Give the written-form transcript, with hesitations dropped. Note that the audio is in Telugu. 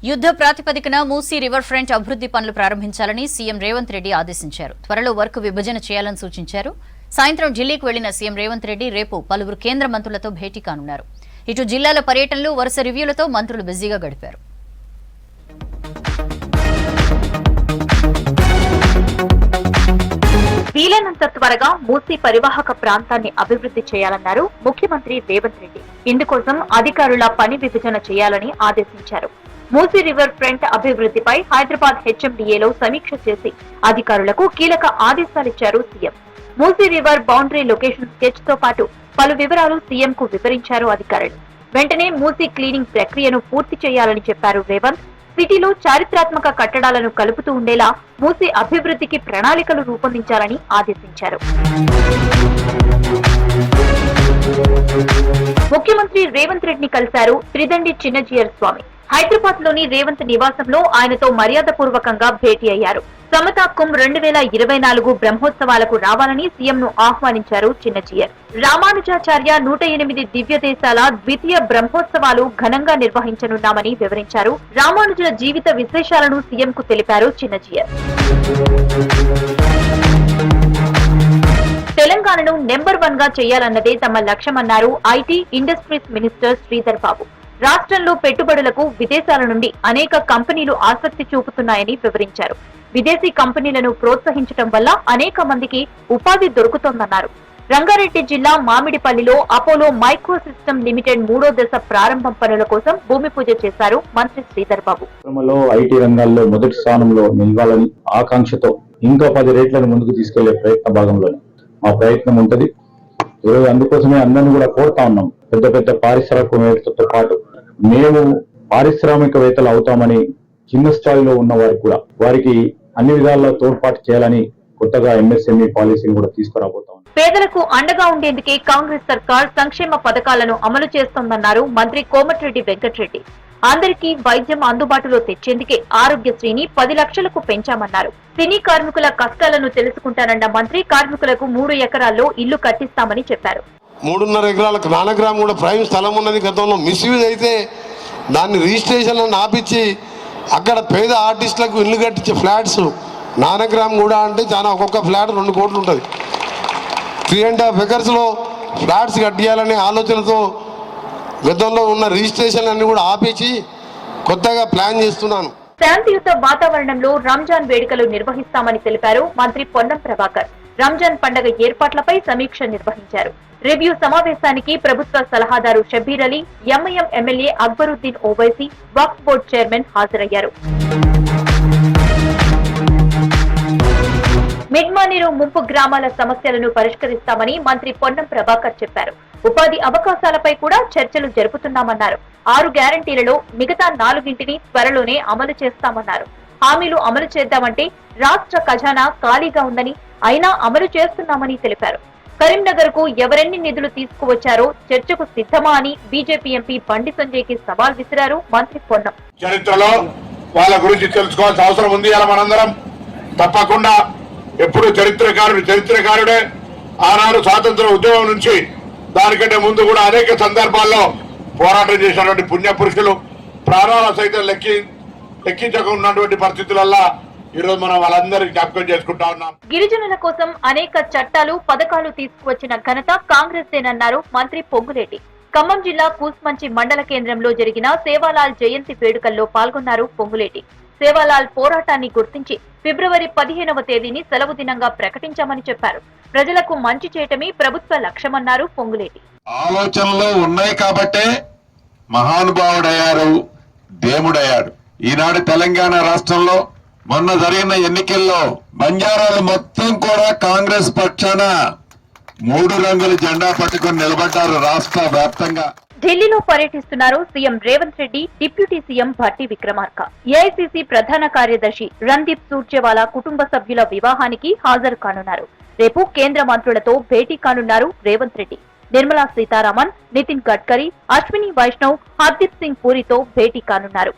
యుద్ధ ప్రాతిపదికన మూసీ రివర్ ఫ్రంట్ అభివృద్ధి పనులు ప్రారంభించాలని సీఎం రేవంత్ రెడ్డి ఆదేశించారు. త్వరలో వర్క్ విభజన చేయాలని సూచించారు. సాయంత్రం ఢిల్లీకి వెళ్లిన సీఎం రేవంత్ రెడ్డి రేపు పలువురు కేంద్ర మంత్రులతో భేటీ కానున్నారు. ఇటు జిల్లాల పర్యటనలు వరుస రివ్యూలతో మంత్రులు బిజీగా గడిపారు. వీలైనంత త్వరగా మూసీ పరివాహక ప్రాంతాన్ని అభివృద్ధి చేయాలన్నారు ముఖ్యమంత్రి రేవంత్ రెడ్డి. ఇందుకోసం అధికారుల పని విభజన చేయాలని ఆదేశించారు. మూసీ రివర్ ఫ్రంట్ అభివృద్ధిపై హైదరాబాద్ హెచ్ఎండిఏలో సమీక్ష చేసి అధికారులకు కీలక ఆదేశాలిచ్చారు CM. Musi river boundary location sketch తో పాటు పలు వివరాలు సీఎం కు వివరించారు అధికారులు. వెంటనే మూసీ క్లీనింగ్ ప్రక్రియను పూర్తి చేయాలని చెప్పారు రేవంత్. సిటీలో చారిత్రాత్మక కట్టడాలను కలుపుతూ ఉండేలా మూసీ అభివృద్ధికి ప్రణాళికలు రూపొందించాలని ఆదేశించారు. ముఖ్యమంత్రి రేవంత్ రెడ్డిని కలిశారు త్రిదండి చిన్నజీయర్ స్వామి. హైదరాబాద్ లోని రేవంత్ నివాసంలో ఆయనతో మర్యాదపూర్వకంగా భేటీ అయ్యారు. సమతా కుంభ్ 2024 బ్రహ్మోత్సవాలకు రావాలని సీఎం ను ఆహ్వానించారు చిన్నజీయర్. రామానుజాచార్య 108 దివ్య దేశాల ద్వితీయ బ్రహ్మోత్సవాలు ఘనంగా నిర్వహించనున్నామని వివరించారు. రామానుజుల జీవిత విశేషాలను సీఎం కు తెలిపారు చిన్నజీయర్. తెలంగాణను నెంబర్ 1 గా చేయాలన్నదే తమ లక్ష్యమన్నారు IT industries minister Sridhar Babu. రాష్ట్రంలో పెట్టుబడులకు విదేశాల నుండి అనేక కంపెనీలు ఆసక్తి చూపుతున్నాయని వివరించారు. విదేశీ కంపెనీలను ప్రోత్సహించడం వల్ల అనేక మందికి ఉపాధి దొరుకుతోందన్నారు. రంగారెడ్డి జిల్లా మామిడిపల్లిలో అపోలో మైక్రో సిస్టమ్ లిమిటెడ్ 3వ దశ ప్రారంభం పనుల కోసం భూమి పూజ చేశారు మంత్రి శ్రీధర్ బాబు. ఐటీ రంగాల్లో మొదటి స్థానంలో నిలవాలని ఆకాంక్షతో ఇంకా 10 రేట్లను ముందుకు తీసుకెళ్లే ప్రయత్న భాగంలోనే మా ప్రయత్నం ఉంటది. ఈరోజు అందుకోసమే అందరినీ కూడా కోరుతా ఉన్నాం. పెద్ద పెద్ద పారిశ్రామికవేత్తలతో పాటు మేము పారిశ్రామికవేత్తలు అవుతామని చిన్న స్థాయిలో ఉన్న వారికి కూడా వారికి అన్ని విధాల్లో తోడ్పాటు చేయాలని కొత్తగా ఎంఎస్ఎంఈ పాలసీని కూడా తీసుకురాబోతాం. పేదలకు అండగా ఉండేందుకే కాంగ్రెస్ సర్కార్ సంక్షేమ పథకాలను అమలు చేస్తోందన్నారు మంత్రి కోమటిరెడ్డి వెంకటరెడ్డి. అందరికీ వైద్యం అందుబాటులో తెచ్చేందుకే ఆరోగ్యశ్రీని 10 లక్షలకు పెంచామన్నారు. సినీ కార్మికుల కష్టాలను తెలుసుకుంటానన్న మంత్రి కార్మికులకు 3 ఎకరాల్లో ఇల్లు కట్టిస్తామని చెప్పారు. 3.5 ఎకరాలకు నానగ్రామ్ కూడా ప్రైమ్ స్థలం ఉన్నది. గతంలో మిస్యూజ్ అయితే దాన్ని రిజిస్ట్రేషన్ ఆపించి అక్కడ పేద ఆర్టిస్టులకు ఇల్లు కట్టించే ఫ్లాట్స్ నానగ్రామ్ కూడా అంటే చాలా ఒక్కొక్క ఫ్లాట్ 2 కోట్లు ఉంటుంది. 3.5 ఎకర్స్లో ఫ్లాట్స్ కట్టియాలనే ఆలోచనతో గతంలో ఉన్న రిజిస్ట్రేషన్ అన్ని కూడా ఆపించి కొత్తగా ప్లాన్ చేస్తున్నాను. శాంతియుత వాతావరణంలో రంజాన్ వేడుకలు నిర్వహిస్తామని తెలిపారు మంత్రి పొన్నం ప్రభాకర్. రంజాన్ పండుగ ఏర్పాట్లపై సమీక్ష నిర్వహించారు. రివ్యూ సమావేశానికి ప్రభుత్వ సలహాదారు షబ్బీర్ అలీ, ఎంఐఎం ఎమ్మెల్యే అక్బరుద్దీన్ ఓవైసీ, వక్ఫ్ బోర్డు చైర్మన్ హాజరయ్యారు. మిడ్మానేరు ముంపు గ్రామాల సమస్యలను పరిష్కరిస్తామని మంత్రి పొన్నం ప్రభాకర్ చెప్పారు. ఉపాధి అవకాశాలపై కూడా చర్చలు జరుపుతున్నామన్నారు. 6 గ్యారంటీలలో మిగతా 4 త్వరలోనే అమలు చేస్తామన్నారు. హామీలు అమలు చేద్దామంటే రాష్ట్ర ఖజానా ఖాళీగా ఉందని, అయినా అమలు చేస్తున్నామని తెలిపారు. కరీంనగర్ కు ఎవరెన్ని నిధులు తీసుకువచ్చారో చర్చకు సిద్ధమా అని బీజేపీ ఎంపీ బండి సంజయ్ కి సవాల్ విసిరారు మంత్రి పొన్నం. చరిత్రలో వాళ్ళ గురించి తెలుసుకోవాల్సిన అవసరం ఉంది. అలా మనందరం తప్పకుండా ఎప్పుడు చరిత్రకారుడే. ఆనాడు స్వాతంత్ర ఉద్యమం నుంచి దానికంటే ముందు కూడా అనేక సందర్భాల్లో పోరాటం చేసినటువంటి పుణ్య పురుషులు ప్రాణాల సైతం లెక్కించకున్నటువంటి పరిస్థితులల్లా ఈరోజు మనం వాళ్ళందరినీ జ్ఞాపకం చేసుకుంటా ఉన్నాం. గిరిజనుల కోసం అనేక చట్టాలు, పథకాలు తీసుకువచ్చిన ఘనత కాంగ్రెస్దేనన్నారు మంత్రి పొంగులేటి. ఖమ్మం జిల్లా కూస్మంచి మండల కేంద్రంలో జరిగిన సేవాలాల్ జయంతి వేడుకల్లో పాల్గొన్నారు పొంగులేటి. సేవాలాల్ పోరాటాన్ని గుర్తించి ఫిబ్రవరి 15వ తేదీని సెలవు దినంగా ప్రకటించామని చెప్పారు. ప్రజలకు మంచి చేయటమే ప్రభుత్వ లక్ష్యమన్నారు పొంగులేటి. ఆలోచనలు ఉన్నాయి కాబట్టే మహానుభావుడయ్యారు, దేవుడయ్యాడు. ఈనాడు తెలంగాణ రాష్ట్రంలో మొన్న జరిగిన ఎన్నికల్లో బంజారాలు మొత్తం కూడా కాంగ్రెస్ పక్షాన 3 రంగుల జెండా పట్టుకుని నిలబడ్డారు రాష్ట్ర వ్యాప్తంగా. ఢిల్లీలో పర్యటిస్తున్నారు CM Revanth Reddy, deputy CM Bhatti Vikramarka. AICC ప్రధాన కార్యదర్శి రణ్దీప్ సూర్జేవాలా కుటుంబ సభ్యుల వివాహానికి హాజరు కానున్నారు. రేపు కేంద్ర మంత్రులతో భేటీ కానున్నారు రేవంత్ రెడ్డి. నిర్మలా సీతారామన్, నితిన్ గడ్కరీ, అశ్విని వైష్ణవ్, హర్దీప్ సింగ్ పూరితో భేటీ కానున్నారు.